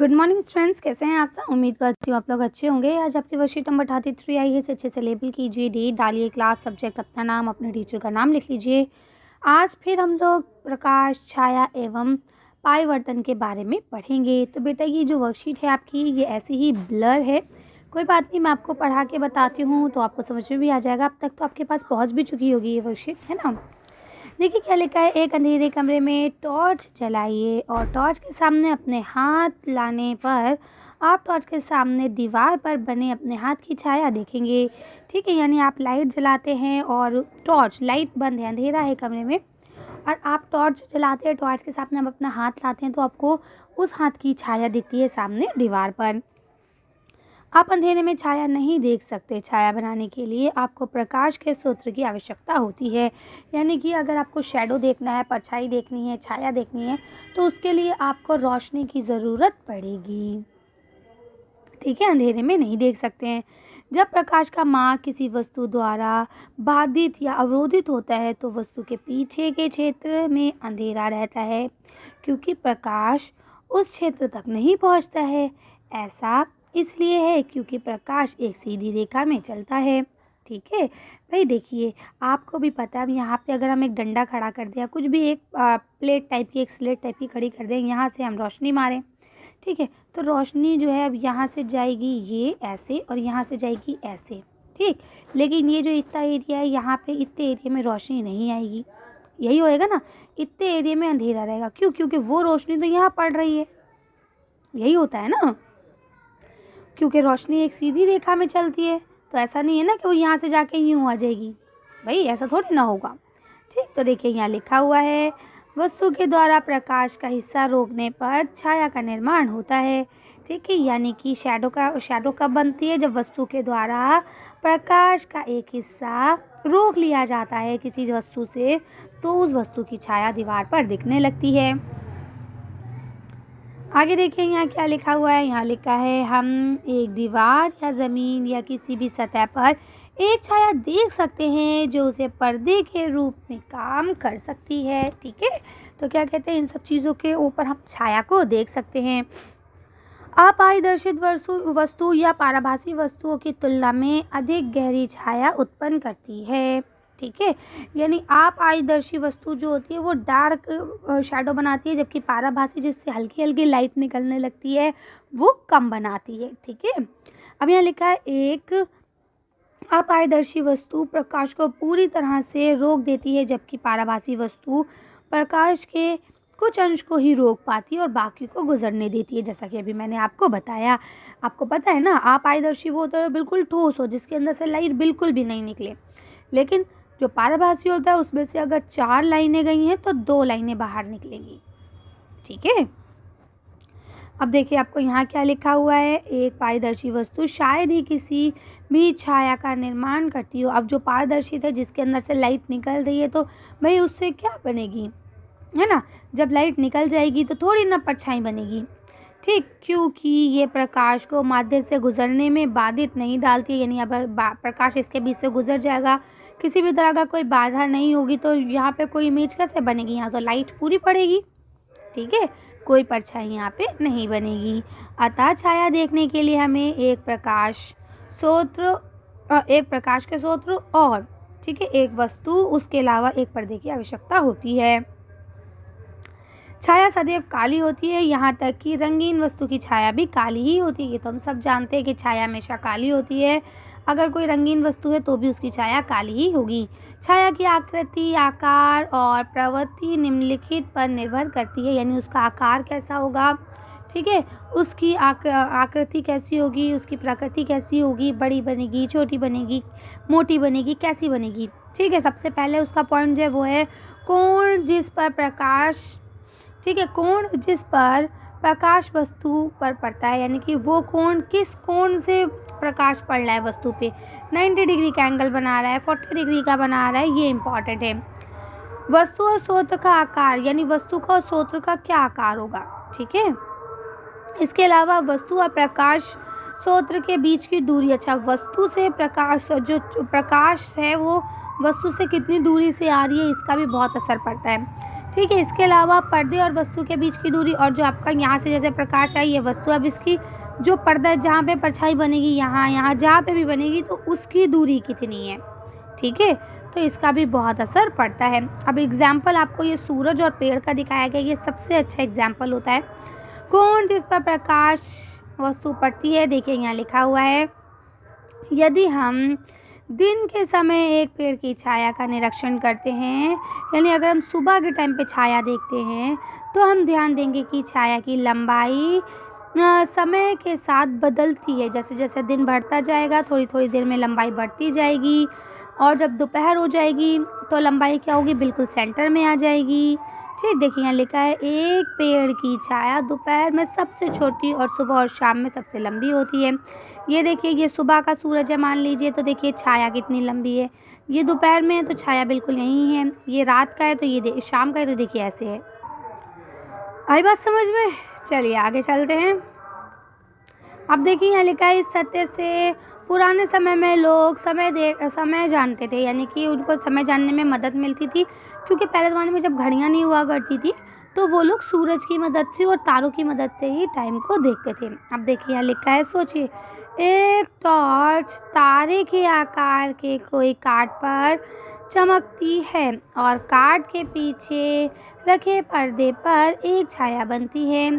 Good morning students, कैसे हैं आप सब। उम्मीद करती हूँ आप लोग अच्छे होंगे। आज आपकी वर्कशीट नंबर 33 आई है। इसे अच्छे से लेबल कीजिए, डेट डालिए, क्लास, सब्जेक्ट, अपना नाम, अपने टीचर का नाम लिख लीजिए। आज फिर हम लोग प्रकाश, छाया एवं पारिवर्तन के बारे में पढ़ेंगे। तो बेटा ये जो वर्कशीट है आपकी, ये ऐसी ही ब्लर है, कोई बात नहीं, मैं आपको पढ़ा के बताती हूँ तो आपको समझ में भी आ जाएगा। अब तक तो आपके पास पहुँच भी चुकी होगी ये वर्कशीट, है ना। देखिए क्या लिखा है। एक अंधेरे कमरे में टॉर्च जलाइए और टॉर्च के सामने अपने हाथ लाने पर आप टॉर्च के सामने दीवार पर बने अपने हाथ की छाया देखेंगे। ठीक है, यानी आप लाइट जलाते हैं और टॉर्च, लाइट बंद है, अंधेरा है कमरे में, और आप टॉर्च जलाते हैं, टॉर्च के सामने आप अपना हाथ लाते हैं तो आपको उस हाथ की छाया दिखती है सामने दीवार पर। आप अंधेरे में छाया नहीं देख सकते। छाया बनाने के लिए आपको प्रकाश के स्रोत की आवश्यकता होती है। यानी कि अगर आपको शैडो देखना है, परछाई देखनी है, छाया देखनी है, तो उसके लिए आपको रोशनी की ज़रूरत पड़ेगी। ठीक है, अंधेरे में नहीं देख सकते हैं। जब प्रकाश का मार्ग किसी वस्तु द्वारा बाधित या अवरोधित होता है तो वस्तु के पीछे के क्षेत्र में अंधेरा रहता है, क्योंकि प्रकाश उस क्षेत्र तक नहीं पहुंचता है। ऐसा इसलिए है क्योंकि प्रकाश एक सीधी रेखा में चलता है। ठीक है भाई, देखिए आपको भी पता है, यहाँ पे अगर हम एक डंडा खड़ा कर दें या कुछ भी एक प्लेट टाइप की, एक स्लेट टाइप की खड़ी कर दें, यहाँ से हम रोशनी मारें, ठीक है, तो रोशनी जो है अब यहाँ से जाएगी ये ऐसे और यहाँ से जाएगी ऐसे। ठीक, लेकिन ये जो इतना एरिया है, यहाँ पे इतने एरिया में रोशनी नहीं आएगी। यही होएगा ना, इतने एरिया में अंधेरा रहेगा। क्यों? क्योंकि वो रोशनी तो यहाँ पड़ रही है। यही होता है ना, क्योंकि रोशनी एक सीधी रेखा में चलती है, तो ऐसा नहीं है ना कि वो यहाँ से जाके यूँ आ जाएगी। भाई ऐसा थोड़ी ना होगा। ठीक, तो देखिए यहाँ लिखा हुआ है, वस्तु के द्वारा प्रकाश का हिस्सा रोकने पर छाया का निर्माण होता है। ठीक है, यानी कि शैडो कब बनती है? जब वस्तु के द्वारा प्रकाश का एक हिस्सा रोक लिया जाता है किसी वस्तु से, तो उस वस्तु की छाया दीवार पर दिखने लगती है। आगे देखिए यहाँ क्या लिखा हुआ है। यहाँ लिखा है, हम एक दीवार या ज़मीन या किसी भी सतह पर एक छाया देख सकते हैं जो उसे पर्दे के रूप में काम कर सकती है। ठीक है, तो क्या कहते हैं, इन सब चीज़ों के ऊपर हम छाया को देख सकते हैं। अपारदर्शित वस्तु या पारभासी वस्तुओं की तुलना में अधिक गहरी छाया उत्पन्न करती है। ठीक है, यानी अपारदर्शी वस्तु जो होती है वो डार्क शैडो बनाती है, जबकि पारभासी, जिससे हल्की हल्की लाइट निकलने लगती है, वो कम बनाती है। ठीक है, अब यहाँ लिखा है, एक अपारदर्शी वस्तु प्रकाश को पूरी तरह से रोक देती है, जबकि पारभासी वस्तु प्रकाश के कुछ अंश को ही रोक पाती है और बाकी को गुजरने देती है। जैसा कि अभी मैंने आपको बताया, आपको पता है ना, अपारदर्शी वो तो बिल्कुल ठोस हो, जिसके अंदर से लाइट बिल्कुल भी नहीं निकले, लेकिन जो पारभासी होता है उसमें से अगर 4 लाइनें गई हैं तो 2 लाइनें बाहर निकलेंगी। ठीक है, अब देखिए आपको यहाँ क्या लिखा हुआ है, एक पारदर्शी वस्तु शायद ही किसी भी छाया का निर्माण करती हो। अब जो पारदर्शी है, जिसके अंदर से लाइट निकल रही है, तो भाई उससे क्या बनेगी, है ना। जब लाइट निकल जाएगी तो थोड़ी ना परछाई बनेगी। ठीक, क्योंकि ये प्रकाश को माध्यम से गुजरने में बाधित नहीं डालती, यानी अब प्रकाश इसके बीच से गुजर जाएगा, किसी भी तरह का कोई बाधा नहीं होगी, तो यहाँ पे कोई इमेज कैसे बनेगी? यहाँ तो लाइट पूरी पड़ेगी। ठीक है, कोई परछाई यहाँ पे नहीं बनेगी। अतः छाया देखने के लिए हमें एक प्रकाश के स्रोत और, ठीक है, एक वस्तु, उसके अलावा एक पर्दे की आवश्यकता होती है। छाया सदैव काली होती है, यहाँ तक कि रंगीन वस्तु की छाया भी काली ही होती है। ये तो हम सब जानते हैं कि छाया हमेशा काली होती है। अगर कोई रंगीन वस्तु है तो भी उसकी छाया काली ही होगी। छाया की आकृति, आकार और प्रवृत्ति निम्नलिखित पर निर्भर करती है, यानी उसका आकार कैसा होगा, ठीक है, उसकी आकृति कैसी होगी, उसकी प्रकृति कैसी होगी, बड़ी बनेगी, छोटी बनेगी, मोटी बनेगी, कैसी बनेगी। ठीक है, सबसे पहले उसका पॉइंट जो है वो है कोण जिस पर प्रकाश, ठीक है, कोण जिस पर प्रकाश वस्तु पर पड़ता है, यानी कि वो कोण, किस कोण से प्रकाश पड़ रहा है वस्तु पे, 90 डिग्री का एंगल बना रहा है, 40 डिग्री का बना रहा है, ये इम्पॉर्टेंट है। वस्तु और स्रोत का आकार, यानी वस्तु का और स्रोत का क्या आकार होगा। ठीक है, इसके अलावा वस्तु और प्रकाश स्रोत के बीच की दूरी, अच्छा वस्तु से प्रकाश, जो प्रकाश है वो वस्तु से कितनी दूरी से आ रही है, इसका भी बहुत असर पड़ता है। ठीक है। इसके अलावा पर्दे और वस्तु के बीच की दूरी, और जो आपका यहाँ से जैसे प्रकाश है ये वस्तु, अब इसकी जो पर्दा है जहाँ पे परछाई बनेगी, यहाँ जहाँ पे भी बनेगी तो उसकी दूरी कितनी है। ठीक है, तो इसका भी बहुत असर पड़ता है। अब एग्जाम्पल आपको ये सूरज और पेड़ का दिखाया गया, ये सबसे अच्छा एग्जाम्पल होता है। कौन जिस पर प्रकाश वस्तु पड़ती है, देखिए यहाँ लिखा हुआ है, यदि हम दिन के समय एक पेड़ की छाया का निरीक्षण करते हैं, यानी अगर हम सुबह के टाइम पे छाया देखते हैं, तो हम ध्यान देंगे कि छाया की लंबाई समय के साथ बदलती है। जैसे जैसे दिन बढ़ता जाएगा थोड़ी थोड़ी देर में लंबाई बढ़ती जाएगी, और जब दोपहर हो जाएगी तो लंबाई क्या होगी, बिल्कुल सेंटर में आ जाएगी। ठीक, देखिए यहाँ लिखा है, एक पेड़ की छाया दोपहर में सबसे छोटी और सुबह और शाम में सबसे लंबी होती है। ये देखिए, ये सुबह का सूरज है मान लीजिए, तो देखिए छाया कितनी लंबी है। ये दोपहर में है तो छाया बिल्कुल यहीं है। ये रात का है तो ये शाम का है, तो देखिए ऐसे है। आई बात समझ में? चलिए आगे चलते हैं। अब देखिए यहाँ लिखा है, इस सत्य से पुराने समय में लोग समय जानते थे, यानी कि उनको समय जानने में मदद मिलती थी, क्योंकि पहले ज़माने में जब घड़ियाँ नहीं हुआ करती थी तो वो लोग सूरज की मदद से और तारों की मदद से ही टाइम को देखते थे। अब देखिए यहाँ लिखा है, सोचिए, एक टॉर्च तारे के आकार के कोई कार्ड पर चमकती है और कार्ड के पीछे रखे पर्दे पर एक छाया बनती है।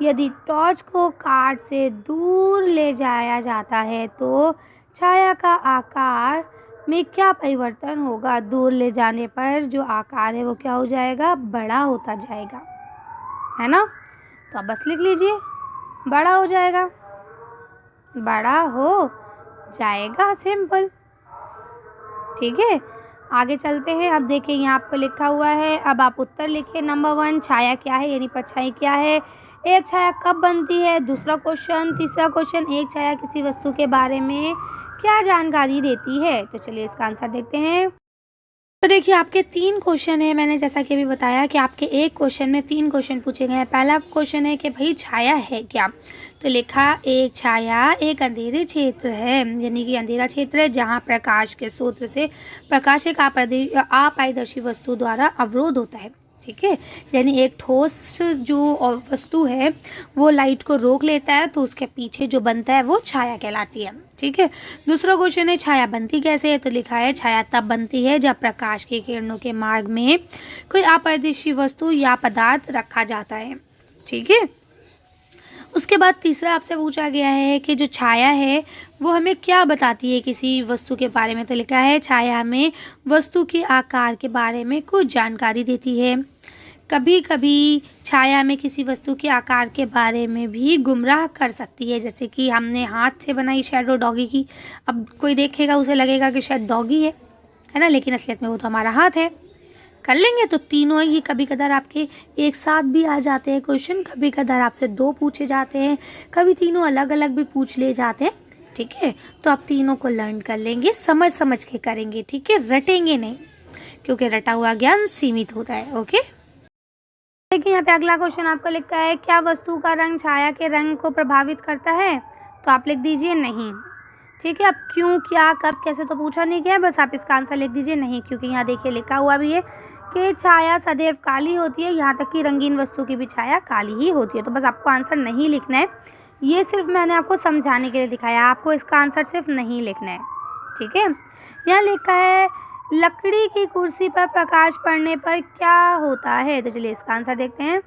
यदि टॉर्च को कार्ड से दूर ले जाया जाता है तो छाया का आकार में क्या परिवर्तन होगा? दूर ले जाने पर जो आकार है वो क्या हो जाएगा? बड़ा होता जाएगा, है ना? तो अब बस लिख लीजिए, बड़ा हो जाएगा, बड़ा हो जाएगा, सिंपल। ठीक है, आगे चलते हैं। अब देखिए यहाँ आपको लिखा हुआ है, अब आप उत्तर लिखिए। नंबर 1, छाया क्या है, यानी परछाई क्या है? एक छाया कब बनती है? दूसरा क्वेश्चन। तीसरा क्वेश्चन, एक छाया किसी वस्तु के बारे में क्या जानकारी देती है? तो चलिए इसका आंसर देखते हैं। तो देखिए आपके 3 क्वेश्चन है। मैंने जैसा कि अभी बताया कि आपके एक क्वेश्चन में 3 क्वेश्चन पूछे गए हैं। पहला क्वेश्चन है कि भाई छाया है क्या? तो लिखा, एक छाया एक अंधेरे क्षेत्र है, यानी कि अंधेरा क्षेत्र है जहां प्रकाश के स्रोत से प्रकाश एक अपारदर्शी वस्तु द्वारा अवरोध होता है। ठीक है, यानी एक ठोस जो वस्तु है वो लाइट को रोक लेता है, तो उसके पीछे जो बनता है वो छाया कहलाती है। ठीक है, दूसरा क्वेश्चन है, छाया बनती कैसे है? तो लिखा है, छाया तब बनती है जब प्रकाश की किरणों के मार्ग में कोई अपारदर्शी वस्तु या पदार्थ रखा जाता है। ठीक है, उसके बाद तीसरा आपसे पूछा गया है कि जो छाया है वो हमें क्या बताती है किसी वस्तु के बारे में? तो लिखा है, छाया हमें वस्तु के आकार के बारे में कुछ जानकारी देती है। कभी कभी छाया में किसी वस्तु के आकार के बारे में भी गुमराह कर सकती है, जैसे कि हमने हाथ से बनाई शैडो डॉगी की, अब कोई देखेगा उसे लगेगा कि शायद डॉगी है ना, लेकिन असलियत में वो तो हमारा हाथ है। कर लेंगे तो तीनों ये कभी कदार आपके एक साथ भी आ जाते हैं क्वेश्चन, कभी कदार आपसे 2 पूछे जाते हैं, कभी तीनों अलग अलग भी पूछ ले जाते हैं। ठीक है, तो आप तीनों को लर्न कर लेंगे, समझ समझ के करेंगे। ठीक है, रटेंगे नहीं, क्योंकि रटा हुआ ज्ञान सीमित होता है। ओके, देखिए यहाँ पे अगला क्वेश्चन आपको लिखा है, क्या वस्तु का रंग छाया के रंग को प्रभावित करता है? तो आप लिख दीजिए नहीं। ठीक है, अब क्यों, क्या, कब, कैसे तो पूछा नहीं गया, बस आप इसका आंसर लिख दीजिए नहीं, क्योंकि यहाँ देखिए लिखा हुआ भी है कि छाया सदैव काली होती है, यहाँ तक कि रंगीन वस्तु की भी छाया काली ही होती है। तो बस आपको आंसर नहीं लिखना है, ये सिर्फ मैंने आपको समझाने के लिए दिखाया, आपको इसका आंसर सिर्फ नहीं लिखना है। ठीक है, यहाँ लिखा है, लकड़ी की कुर्सी पर प्रकाश पड़ने पर क्या होता है? तो चलिए इसका आंसर देखते हैं।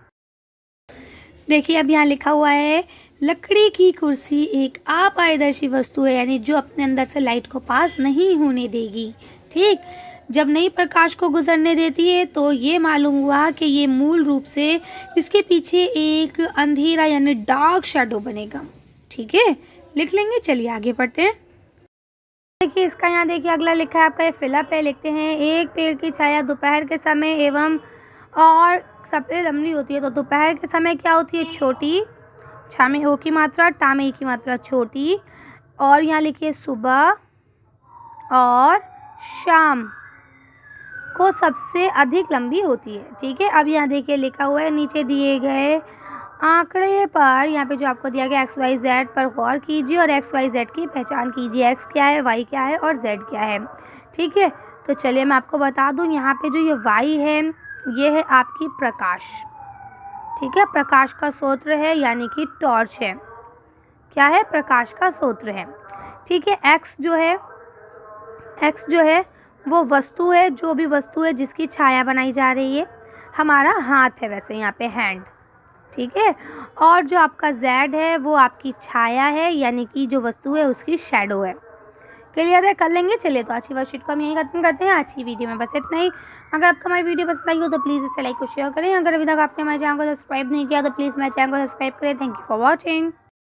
देखिए अब यहाँ लिखा हुआ है, लकड़ी की कुर्सी एक अपारदर्शी वस्तु है, यानी जो अपने अंदर से लाइट को पास नहीं होने देगी। ठीक, जब नई प्रकाश को गुजरने देती है तो ये मालूम हुआ कि ये मूल रूप से इसके पीछे एक अंधेरा यानी डार्क शैडो बनेगा। ठीक है, लिख लेंगे। चलिए आगे बढ़ते हैं। देखिए इसका यहाँ देखिए अगला लिखा है आपका, ये फिलअप है। लिखते हैं, एक पेड़ की छाया दोपहर के समय एवं और सबसे लंबी होती है। तो दोपहर के समय क्या होती है? छोटी, छा में ओ की मात्रा, टा में ई की मात्रा छोटी, और यहाँ लिखिए सुबह और शाम को सबसे अधिक लंबी होती है। ठीक है, अब यहाँ देखिए लिखा हुआ है, नीचे दिए गए आंकड़े पर, यहाँ पे जो आपको दिया गया XYZ पर गौर कीजिए और XYZ की पहचान कीजिए। X क्या है, Y क्या है और Z क्या है। ठीक है, तो चलिए मैं आपको बता दूँ, यहाँ पे जो ये Y है ये है आपकी प्रकाश। ठीक है, प्रकाश का स्रोत है यानी कि टॉर्च है। क्या है? प्रकाश का स्रोत है। ठीक है, एक्स जो है वो वस्तु है, जो भी वस्तु है जिसकी छाया बनाई जा रही है। हमारा हाथ है वैसे यहाँ पे हैंड। ठीक है, और जो आपका जेड है वो आपकी छाया है यानी कि जो वस्तु है उसकी शैडो है। क्लियर है? कर लेंगे। चलिए, तो आज की वर्कशीट को हम यहीं खत्म करते हैं। आज की वीडियो में बस इतना ही। अगर आपको हमारी वीडियो पसंद आई हो तो प्लीज़ इसे लाइक और शेयर करें। अगर अभी तक आपने हमारे चैनल को सब्सक्राइब नहीं किया तो प्लीज़ मेरे चैनल को सब्सक्राइब करें। Thank you for watching.